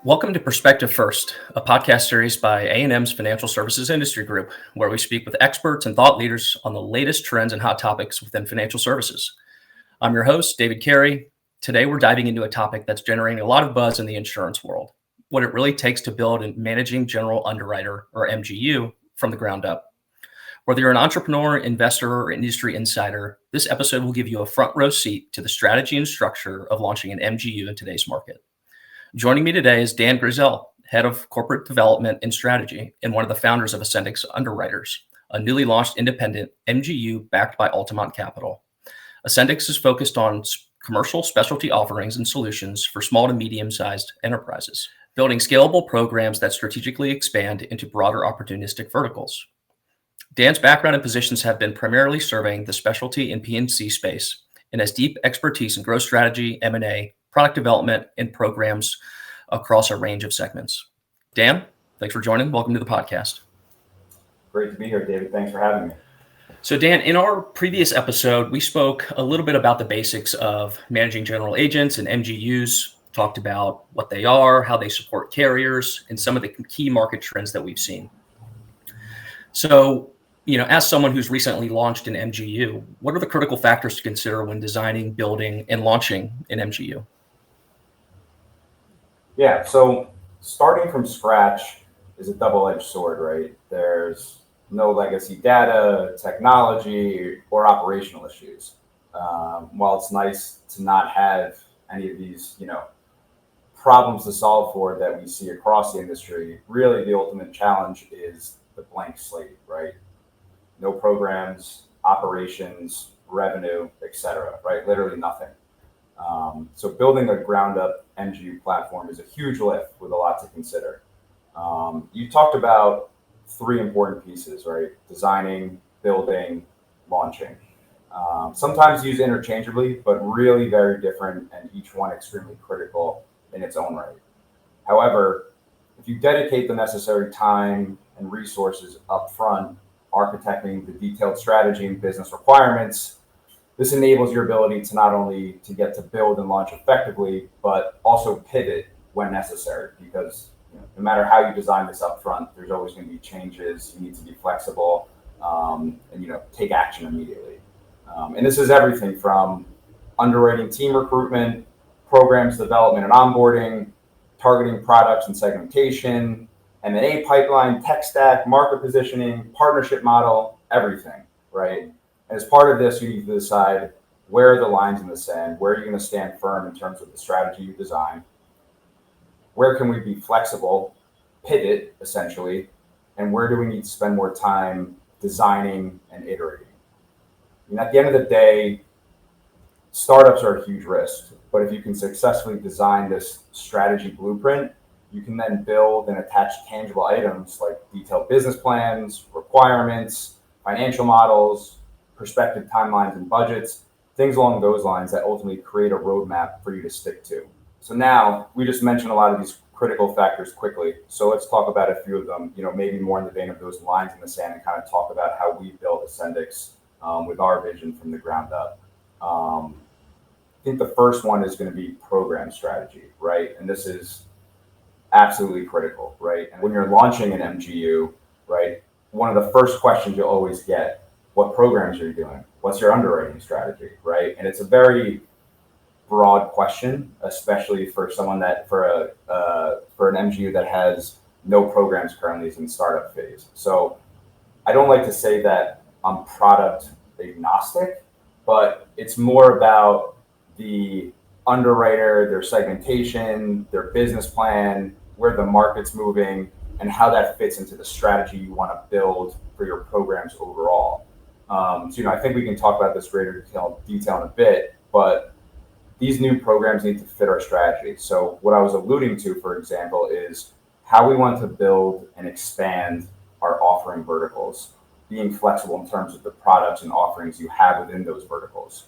Welcome to Perspective First, a podcast series by A&M's Financial Services Industry Group, where we speak with experts and thought leaders on the latest trends and hot topics within financial services. I'm your host, David Carey. Today, we're diving into a topic that's generating a lot of buzz in the insurance world, what it really takes to build a Managing General Underwriter, or MGU, from the ground up. Whether you're an entrepreneur, investor, or industry insider, this episode will give you a front row seat to the strategy and structure of launching an MGU in today's market. Joining me today is Dan Grayzel, Head of Corporate Development and Strategy and one of the founders of Ascendex Underwriters, a newly launched independent MGU backed by Altamont Capital. Ascendex is focused on commercial specialty offerings and solutions for small to medium-sized enterprises, building scalable programs that strategically expand into broader opportunistic verticals. Dan's background and positions have been primarily serving the specialty and P&C space and has deep expertise in growth strategy, M&A, product development, and programs across a range of segments. Dan, thanks for joining. Welcome to the podcast. Great to be here, David. Thanks for having me. So Dan, in our previous episode, we spoke a little bit about the basics of managing general agents and MGUs, talked about what they are, how they support carriers, and some of the key market trends that we've seen. So, as someone who's recently launched an MGU, what are the critical factors to consider when designing, building, and launching an MGU? Yeah, so starting from scratch is a double-edged sword, right? There's no legacy data, technology, or operational issues. While it's nice to not have any of these, problems to solve for that we see across the industry, really the ultimate challenge is the blank slate, right? No programs, operations, revenue, etc., right? Literally nothing. So building a ground-up MGU platform is a huge lift with a lot to consider. You talked about three important pieces, right? Designing, building, launching. Sometimes used interchangeably, but really very different, and each one extremely critical in its own right. However, if you dedicate the necessary time and resources upfront, architecting the detailed strategy and business requirements, this enables your ability to not only to get to build and launch effectively, but also pivot when necessary. Because no matter how you design this up front, there's always going to be changes. You need to be flexible and take action immediately. And this is everything from underwriting team recruitment, programs development and onboarding, targeting products and segmentation, M&A pipeline, tech stack, market positioning, partnership model, everything, right? And as part of this, you need to decide where are the lines in the sand, where are you going to stand firm in terms of the strategy you design, where can we be flexible, pivot essentially, and where do we need to spend more time designing and iterating. And at the end of the day, startups are a huge risk, but if you can successfully design this strategy blueprint, you can then build and attach tangible items like detailed business plans, requirements, financial models, prospective timelines and budgets, things along those lines that ultimately create a roadmap for you to stick to. So now we just mentioned a lot of these critical factors quickly. So let's talk about a few of them, maybe more in the vein of those lines in the sand, and kind of talk about how we built Ascendex with our vision from the ground up. I think the first one is going to be program strategy, right? And this is absolutely critical, right? And when you're launching an MGU, right, one of the first questions you'll always get, what programs are you doing? What's your underwriting strategy, right? And it's a very broad question, especially for someone for an MGU that has no programs currently, is in startup phase. So I don't like to say that I'm product agnostic, but it's more about the underwriter, their segmentation, their business plan, where the market's moving, and how that fits into the strategy you want to build for your programs overall. So, I think we can talk about this greater detail in a bit, but these new programs need to fit our strategy. So what I was alluding to, for example, is how we want to build and expand our offering verticals, being flexible in terms of the products and offerings you have within those verticals.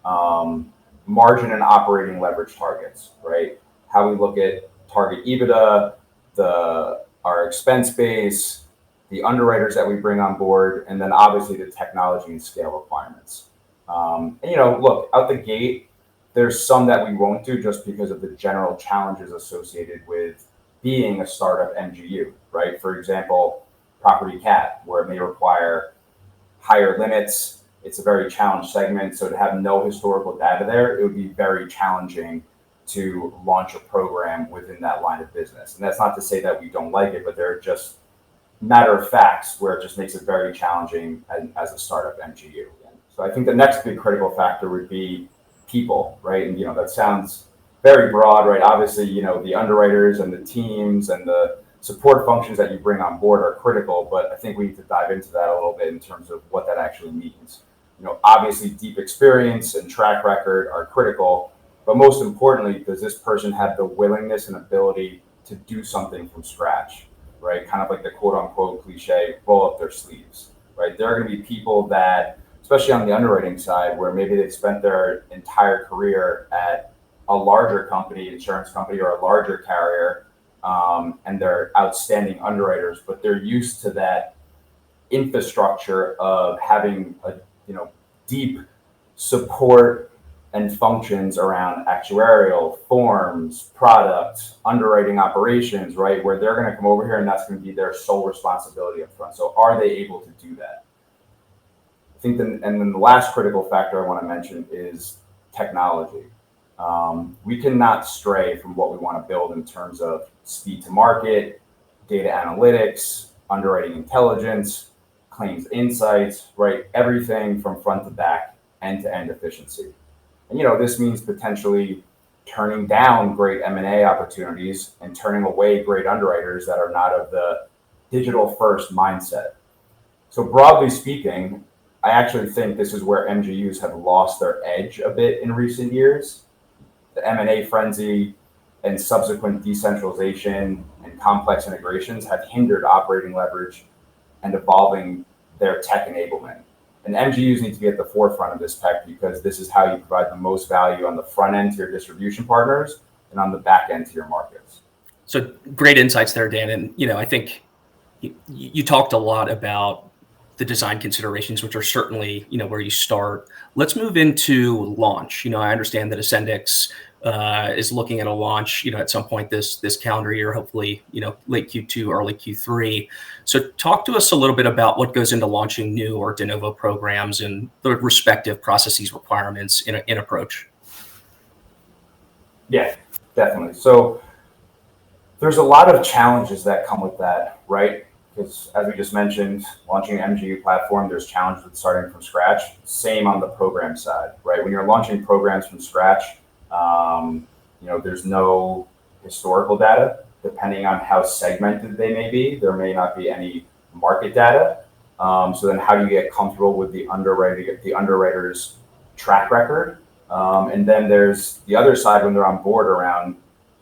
Margin and operating leverage targets, right? How we look at target EBITDA, our expense base, the underwriters that we bring on board, and then obviously the technology and scale requirements. Look, out the gate, there's some that we won't do just because of the general challenges associated with being a startup MGU, right? For example, property cat, where it may require higher limits. It's a very challenged segment. So to have no historical data there, it would be very challenging to launch a program within that line of business. And that's not to say that we don't like it, but there are just matter of facts where it just makes it very challenging as a startup MGU. So I think the next big critical factor would be people, right? And, that sounds very broad, right? Obviously, the underwriters and the teams and the support functions that you bring on board are critical, but I think we need to dive into that a little bit in terms of what that actually means. Obviously deep experience and track record are critical, but most importantly, does this person have the willingness and ability to do something from scratch, right? Kind of like the quote unquote cliche, roll up their sleeves, right? There are going to be people that, especially on the underwriting side, where maybe they've spent their entire career at a larger company, insurance company, or a larger carrier, and they're outstanding underwriters, but they're used to that infrastructure of having a deep support and functions around actuarial, forms, products, underwriting operations, right? Where they're going to come over here and that's going to be their sole responsibility up front. So are they able to do that? I think and then the last critical factor I want to mention is technology. We cannot stray from what we want to build in terms of speed to market, data analytics, underwriting intelligence, claims insights, right? Everything from front to back, end-to-end efficiency. And, this means potentially turning down great M&A opportunities and turning away great underwriters that are not of the digital first mindset. So broadly speaking, I actually think this is where MGUs have lost their edge a bit in recent years. The M&A frenzy and subsequent decentralization and complex integrations have hindered operating leverage and evolving their tech enablement. And MGUs need to be at the forefront of this tech because this is how you provide the most value on the front end to your distribution partners and on the back end to your markets. So great insights there, Dan. And, I think you talked a lot about the design considerations, which are certainly, where you start. Let's move into launch. I understand that Ascendex is looking at a launch, at some point this calendar year, hopefully, late Q2, early Q3. So talk to us a little bit about what goes into launching new or de novo programs and the respective processes requirements in approach. Yeah, definitely. So there's a lot of challenges that come with that, right? Because as we just mentioned, launching an MGU platform, there's challenges with starting from scratch. Same on the program side, right? When you're launching programs from scratch, there's no historical data. Depending on how segmented they may be, there may not be any market data. So then how do you get comfortable with the underwriter's track record? And then there's the other side when they're on board around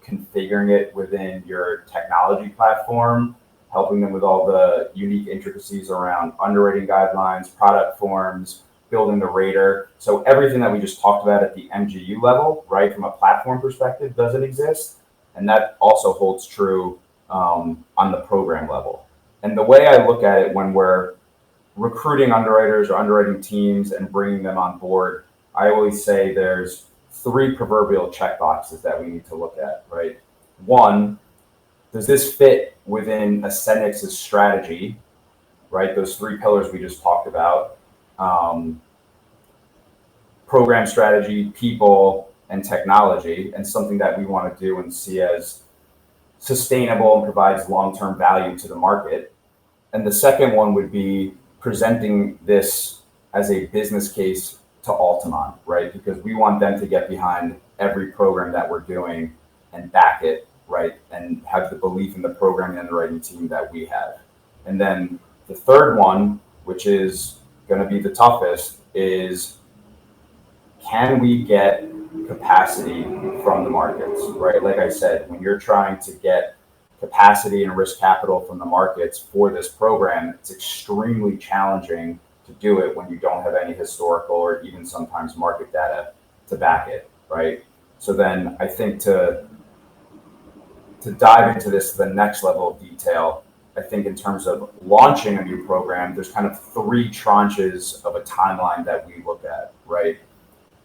configuring it within your technology platform, helping them with all the unique intricacies around underwriting guidelines, product forms, building the rater. So everything that we just talked about at the MGU level, right, from a platform perspective, doesn't exist. And that also holds true on the program level. And the way I look at it when we're recruiting underwriters or underwriting teams and bringing them on board, I always say there's 3 proverbial checkboxes that we need to look at, right? 1, does this fit within Ascendex's strategy, right? Those 3 pillars we just talked about. Program strategy, people, and technology, and something that we want to do and see as sustainable and provides long-term value to the market. And the second one would be presenting this as a business case to Altamont, right? Because we want them to get behind every program that we're doing and back it, right? And have the belief in the program and underwriting team that we have. And then the third one, which is going to be the toughest, is can we get capacity from the markets, right? Like I said, when you're trying to get capacity and risk capital from the markets for this program, it's extremely challenging to do it when you don't have any historical or even sometimes market data to back it, right? So then I think to dive into this to the next level of detail, I think in terms of launching a new program, there's kind of 3 tranches of a timeline that we look at, right?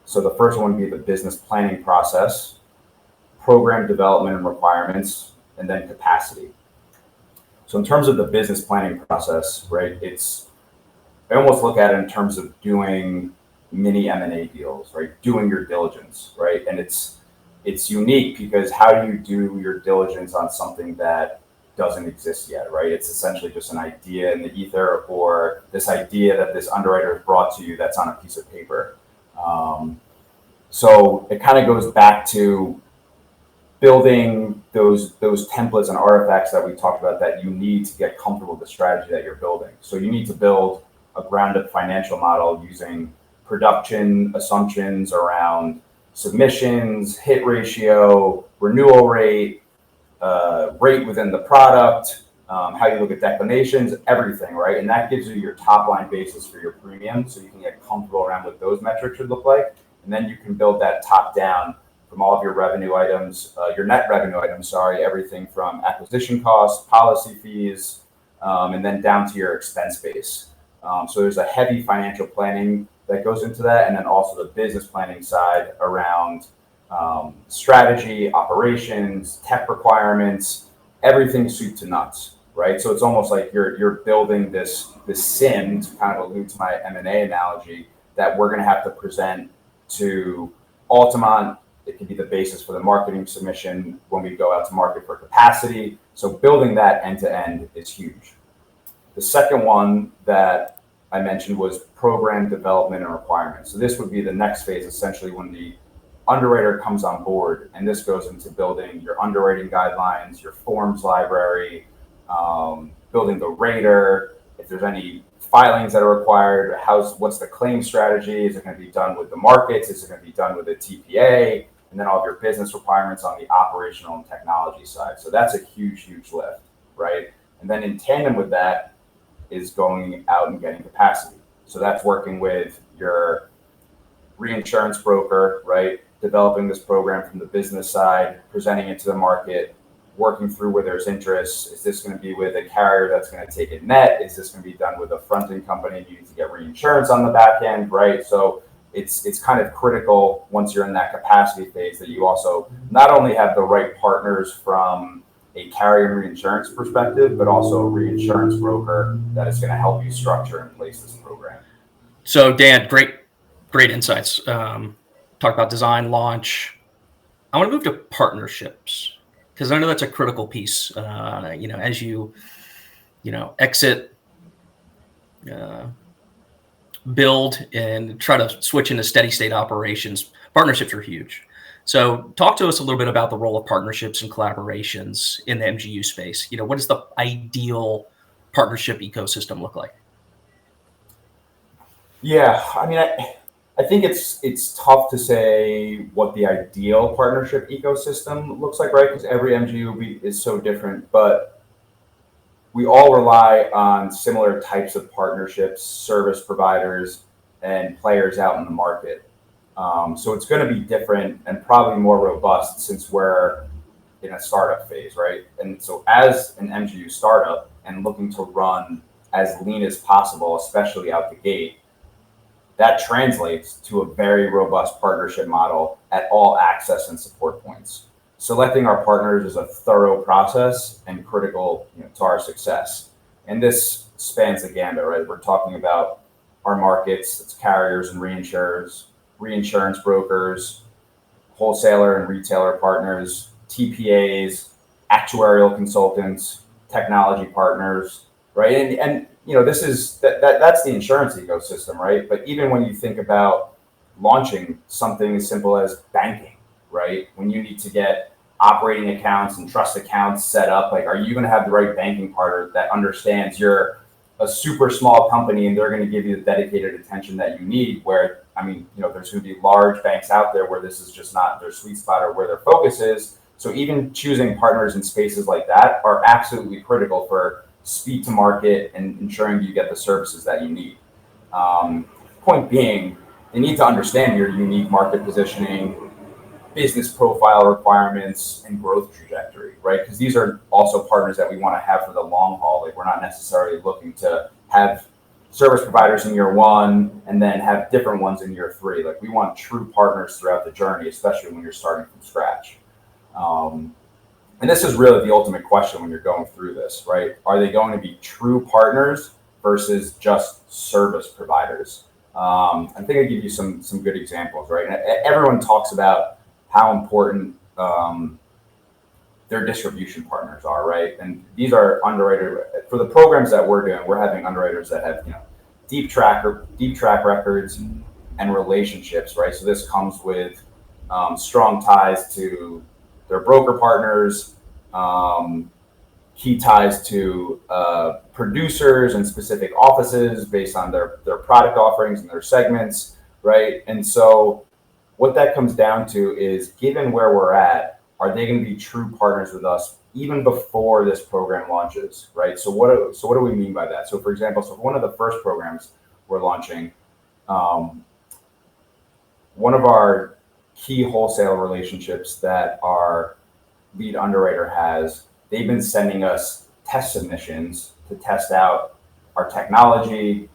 So the first one would be the business planning process, program development and requirements, and then capacity. So in terms of the business planning process, right, I almost look at it in terms of doing mini M&A deals, right? Doing your diligence, right? And it's unique because how do you do your diligence on something that doesn't exist yet, right? It's essentially just an idea in the ether, or this idea that this underwriter has brought to you that's on a piece of paper. So it kind of goes back to building those templates and artifacts that we talked about that you need to get comfortable with the strategy that you're building. So you need to build a ground-up financial model using production assumptions around submissions, hit ratio, renewal rate, rate within the product, how you look at declinations, everything, right? And that gives you your top line basis for your premium, so you can get comfortable around what those metrics should look like. And then you can build that top down from all of your revenue items, your net revenue items, everything from acquisition costs, policy fees, and then down to your expense base. So there's a heavy financial planning that goes into that, and then also the business planning side around strategy, operations, tech requirements, everything soup to nuts, right? So it's almost like you're building this sim, to kind of allude to my M&A analogy, that we're going to have to present to Altamont. It can be the basis for the marketing submission when we go out to market for capacity. So building that end to end is huge. The second one that I mentioned was program development and requirements. So this would be the next phase, essentially, when the underwriter comes on board, and this goes into building your underwriting guidelines, your forms library, building the rater, if there's any filings that are required, what's the claim strategy, is it going to be done with the markets, is it going to be done with the TPA, and then all of your business requirements on the operational and technology side. So that's a huge lift, right? And then in tandem with that is going out and getting capacity. So that's working with your reinsurance broker, right? Developing this program from the business side, presenting it to the market, working through where there's interest. Is this going to be with a carrier that's going to take it net? Is this going to be done with a fronting company and you need to get reinsurance on the back end, right? So it's kind of critical once you're in that capacity phase that you also not only have the right partners from a carrier and reinsurance perspective, but also a reinsurance broker that is going to help you structure and place this program. So Dan, great insights. Talk about design, launch. I want to move to partnerships, because I know that's a critical piece. As you exit, build, and try to switch into steady state operations, partnerships are huge. So talk to us a little bit about the role of partnerships and collaborations in the MGU space. What does the ideal partnership ecosystem look like? Yeah, I mean, I think it's tough to say what the ideal partnership ecosystem looks like, right? Because every MGU is so different, but we all rely on similar types of partnerships, service providers, and players out in the market. So it's going to be different and probably more robust since we're in a startup phase, right? And so as an MGU startup and looking to run as lean as possible, especially out the gate, that translates to a very robust partnership model at all access and support points. Selecting our partners is a thorough process and critical to our success. And this spans the gambit, right? We're talking about our markets, it's carriers and reinsurers, reinsurance brokers, wholesaler and retailer partners, TPAs, actuarial consultants, technology partners, right? And this is that's the insurance ecosystem, right? But even when you think about launching something as simple as banking, right? When you need to get operating accounts and trust accounts set up, like, are you going to have the right banking partner that understands you're a super small company and they're going to give you the dedicated attention that you need? Where, there's going to be large banks out there where this is just not their sweet spot or where their focus is. So even choosing partners in spaces like that are absolutely critical for speed to market and ensuring you get the services that you need. Point being, you need to understand your unique market positioning, business profile requirements, and growth trajectory, right? Because these are also partners that we want to have for the long haul. Like, we're not necessarily looking to have service providers in year one and then have different ones in year three. Like, we want true partners throughout the journey, especially when you're starting from scratch. And And this is really the ultimate question when you're going through this, right? Are they going to be true partners versus just service providers? I think I give you some good examples, right? And everyone talks about how important their distribution partners are, right? And these are underwriter for the programs that we're doing. We're having underwriters that have deep track records and relationships, right? So this comes with strong ties to their broker partners, key ties to producers and specific offices based on their product offerings and their segments, right? And so what that comes down to is, given where we're at, are they going to be true partners with us even before this program launches, right? So what do we mean by that? So for example, so one of the first programs we're launching, one of our key wholesale relationships that our lead underwriter has, they've been sending us test submissions to test out our technology,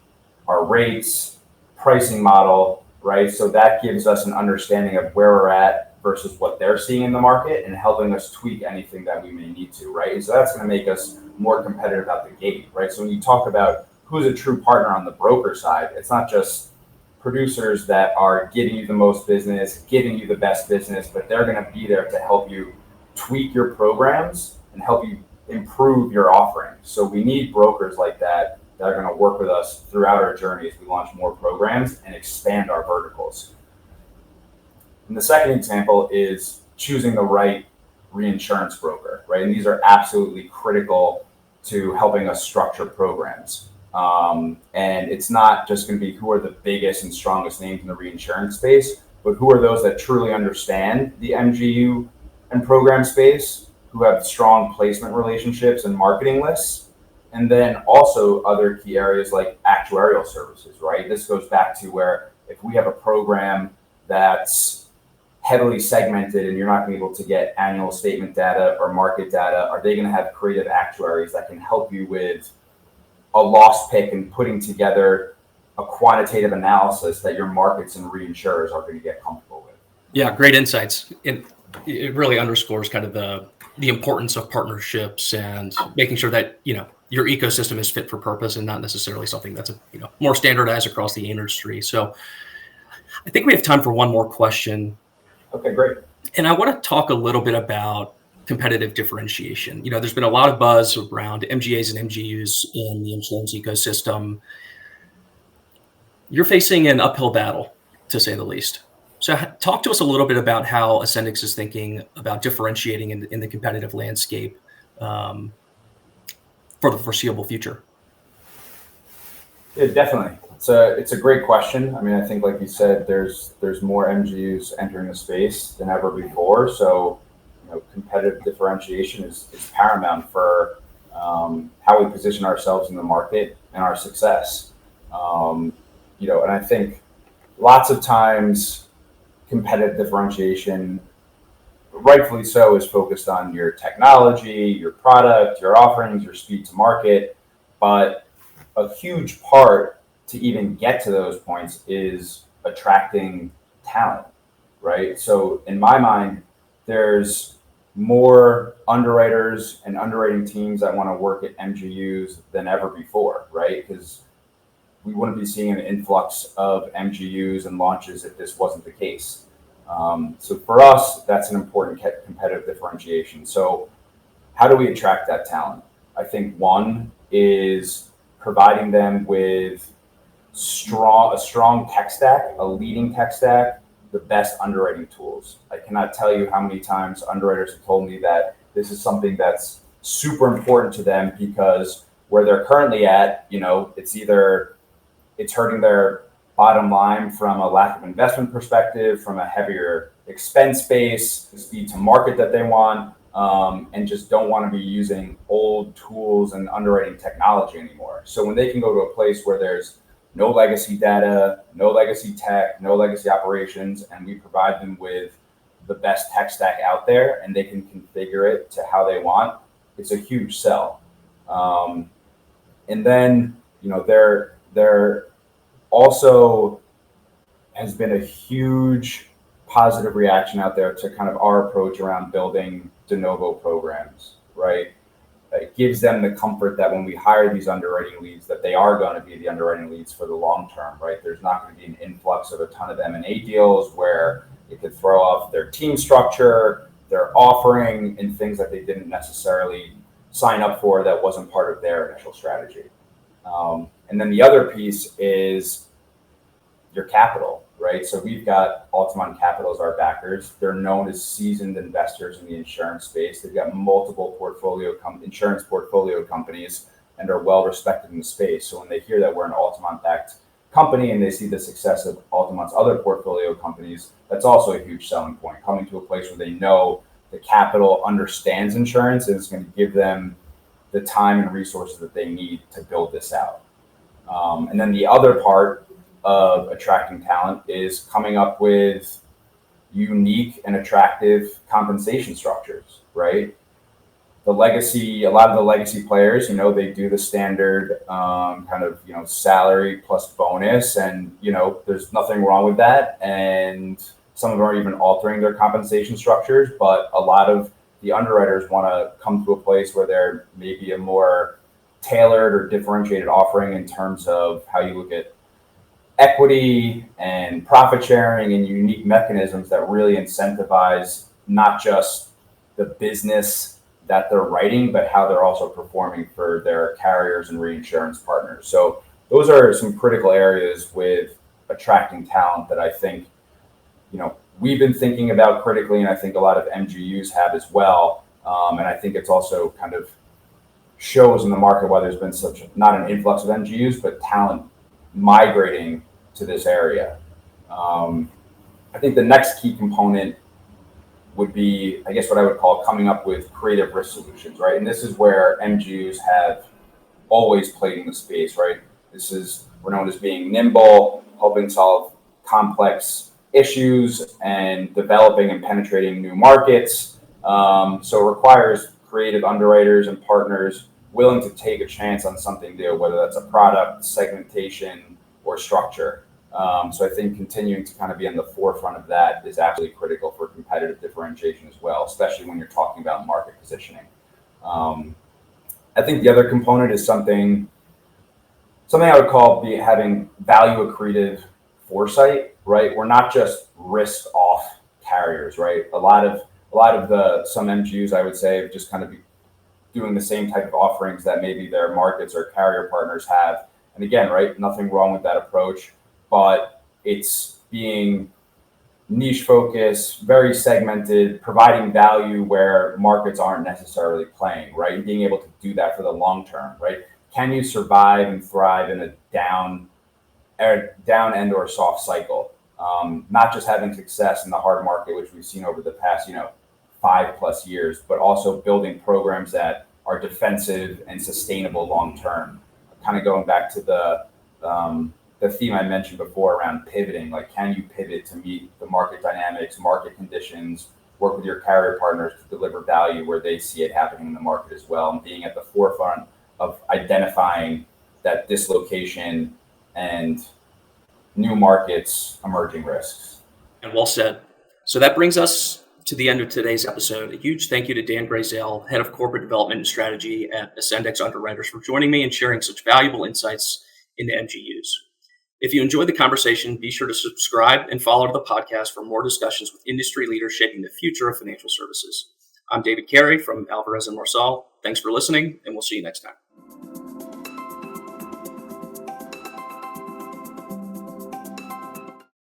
our rates, pricing model, right? So that gives us an understanding of where we're at versus what they're seeing in the market and helping us tweak anything that we may need to, right? And so that's going to make us more competitive out the gate, right? So when you talk about who's a true partner on the broker side, it's not just producers that are giving you the most business, giving you the best business, but they're going to be there to help you tweak your programs and help you improve your offering. So we need brokers like that are going to work with us throughout our journey as we launch more programs and expand our verticals. And the second example is choosing the right reinsurance broker, right? And these are absolutely critical to helping us structure programs. And it's not just going to be who are the biggest and strongest names in the reinsurance space, but who are those that truly understand the MGU and program space, who have strong placement relationships and marketing lists, and then also other key areas like actuarial services, right? This goes back to where if we have a program that's heavily segmented and you're not going to be able to get annual statement data or market data, are they going to have creative actuaries that can help you with a loss pick and putting together a quantitative analysis that your markets and reinsurers are going to get comfortable with? Yeah, great insights. It really underscores kind of the importance of partnerships and making sure that your ecosystem is fit for purpose and not necessarily something that's more standardized across the industry. So I think we have time for one more question. Okay, great. And I want to talk a little bit about competitive differentiation. There's been a lot of buzz around MGAs and MGUs in the insurance ecosystem. You're facing an uphill battle, to say the least. So talk to us a little bit about how Ascendex is thinking about differentiating in the competitive landscape for the foreseeable future. Yeah, definitely. It's a great question. I mean, I think, like you said, there's more MGUs entering the space than ever before. So, competitive differentiation is paramount for how we position ourselves in the market and our success. And I think lots of times competitive differentiation, rightfully so, is focused on your technology, your product, your offerings, your speed to market. But a huge part to even get to those points is attracting talent, right? So in my mind, there's more underwriters and underwriting teams that want to work at MGUs than ever before, right? Because we wouldn't be seeing an influx of MGUs and launches if this wasn't the case. So for us, that's an important competitive differentiation. So how do we attract that talent? I think one is providing them with a strong tech stack, a leading tech stack, the best underwriting tools. I cannot tell you how many times underwriters have told me that this is something that's super important to them, because where they're currently at, it's either it's hurting their bottom line from a lack of investment perspective, from a heavier expense base, the speed to market that they want, and just don't want to be using old tools and underwriting technology anymore. So when they can go to a place where there's no legacy data, no legacy tech, no legacy operations, and we provide them with the best tech stack out there and they can configure it to how they want, it's a huge sell. And then, there also has been a huge positive reaction out there to kind of our approach around building de novo programs, right? It gives them the comfort that when we hire these underwriting leads, that they are going to be the underwriting leads for the long term, right? There's not going to be an influx of a ton of M&A deals where it could throw off their team structure, their offering, and things that they didn't necessarily sign up for that wasn't part of their initial strategy. And then the other piece is your capital, right? So we've got Altamont Capital as our backers. They're known as seasoned investors in the insurance space. They've got multiple insurance portfolio companies and are well respected in the space. So when they hear that we're an Altamont-backed company and they see the success of Altamont's other portfolio companies, that's also a huge selling point. Coming to a place where they know the capital understands insurance and is going to give them the time and resources that they need to build this out. And then the other part of attracting talent is coming up with unique and attractive compensation structures, right? A lot of the legacy players, they do the standard salary plus bonus, and there's nothing wrong with that. And some of them are even altering their compensation structures, but a lot of the underwriters want to come to a place where they're maybe a more tailored or differentiated offering in terms of how you look at equity and profit sharing and unique mechanisms that really incentivize not just the business that they're writing, but how they're also performing for their carriers and reinsurance partners. So those are some critical areas with attracting talent that I think, we've been thinking about critically, and I think a lot of MGUs have as well. And I think it's also kind of shows in the market why there's been not an influx of MGUs, but talent migrating to this area. I think the next key component would be, I guess, what I would call coming up with creative risk solutions, right? And this is where MGUs have always played in the space, right? We're known as being nimble, helping solve complex issues and developing and penetrating new markets. So it requires creative underwriters and partners willing to take a chance on something new, whether that's a product, segmentation, or structure. So I think continuing to kind of be on the forefront of that is absolutely critical for competitive differentiation as well, especially when you're talking about market positioning. I think the other component is something I would call having value accretive foresight, right? We're not just risk off carriers, right? A lot of some MGUs, I would say, have just kind of doing the same type of offerings that maybe their markets or carrier partners have. And again, right, nothing wrong with that approach, but it's being niche focused, very segmented, providing value where markets aren't necessarily playing, right? Being able to do that for the long term, right? Can you survive and thrive in a down end or soft cycle? Not just having success in the hard market, which we've seen over the past, 5+ years, but also building programs that are defensive and sustainable long term. Kind of going back to the theme I mentioned before around pivoting, like can you pivot to meet the market dynamics, market conditions, work with your carrier partners to deliver value where they see it happening in the market as well, and being at the forefront of identifying that dislocation and new markets, emerging risks. And well said. So that brings us to the end of today's episode. A huge thank you to Dan Grayzel, Head of Corporate Development and Strategy at Ascendex Underwriters, for joining me and sharing such valuable insights into MGUs. If you enjoyed the conversation, be sure to subscribe and follow the podcast for more discussions with industry leaders shaping the future of financial services. I'm David Carey from Alvarez & Marsal. Thanks for listening, and we'll see you next time.